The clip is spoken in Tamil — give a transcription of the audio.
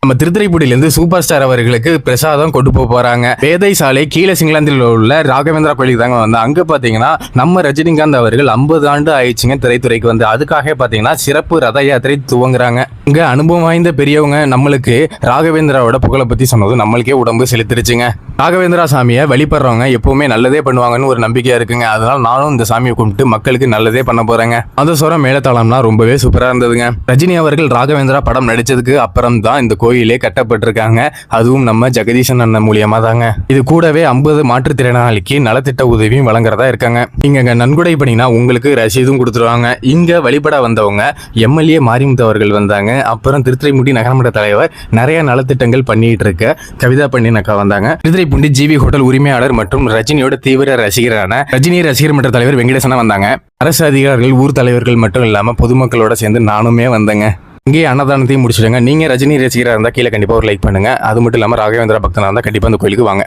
நம்ம திருத்துறைப்பூடியிலிருந்து சூப்பர் ஸ்டார் அவர்களுக்கு பிரசாதம் கொண்டு போறாங்க. வேதை சாலை கீழே சிங்களாந்தில் உள்ள ராகவேந்திரா கோயிலுக்கு தாங்க வந்து அங்க பாத்தீங்கன்னா நம்ம ரஜினிகாந்த் அவர்கள் 50 ஆண்டு ஆயிடுச்சுங்க திரைத்துறைக்கு வந்து. அதுக்காக பாத்தீங்கன்னா சிறப்பு ரத யாத்திரை துவங்குறாங்க. இங்க அனுபவம் வாய்ந்த பெரியவங்க நம்மளுக்கு ராகவேந்திராவோட புகழை பத்தி சொன்னது நம்மளுக்கே உடம்பு செலுத்திருச்சுங்க. ராகவேந்திரா சாமியை வழிபடுறவங்க எப்பவுமே நல்லதே பண்ணுவாங்கன்னு ஒரு நம்பிக்கையா இருக்குங்க. அதனால நானும் இந்த சாமியை கும்பிட்டு மக்களுக்கு நல்லதே பண்ண போறேங்க. அந்த சொரம் மேலத்தாளம்லாம் ரொம்பவே சூப்பரா இருந்ததுங்க. ரஜினி அவர்கள் ராகவேந்திரா படம் நடிச்சதுக்கு அப்புறம் தான் இந்த கோயிலே கட்டப்பட்டிருக்காங்க. அதுவும் நம்ம ஜெகதீசன் அண்ணன் மூலியமா தாங்க. இது கூடவே 50 மாற்றுத்திறனாளிக்கு நலத்திட்ட உதவியும் வழங்குறதா இருக்காங்க. இங்க நன்கொடை பண்ணினா உங்களுக்கு ரசீதும் கொடுத்துருவாங்க. இங்க வழிபட வந்தவங்க எம்எல்ஏ மாரிமுத்து அவர்கள் வந்தாங்க. அப்புறம் திருத்துறைப்பூண்டி நகரமன்ற தலைவர் நிறைய நலத்திட்டங்கள் பண்ணிட்டு இருக்க கவிதா பண்ணினக்கா வந்தாங்க. திருத்துறைப்பூண்டி ஜிவி ஹோட்டல் உரிமையாளர் மற்றும் ரஜினியோட தீவிர ரசிகரான ரஜினி ரசிகர் மன்ற தலைவர் வெங்கடேசனா வந்தாங்க. அரசு அதிகாரிகள், ஊர் தலைவர்கள் மட்டும் இல்லாம பொதுமக்களோட சேர்ந்து நானுமே வந்தேங்க. இங்கே அன்னதானத்தையும் முடிச்சிடுங்க. நீங்க ரஜினி ரசிகராக இருந்தால் கீழே கண்டிப்பாக ஒரு லைக் பண்ணுங்க. அது மட்டும் இல்லாமல் ராகவேந்திரா பக்தனாக இருந்தால் கண்டிப்பாக அந்த கோயிலுக்கு வாங்க.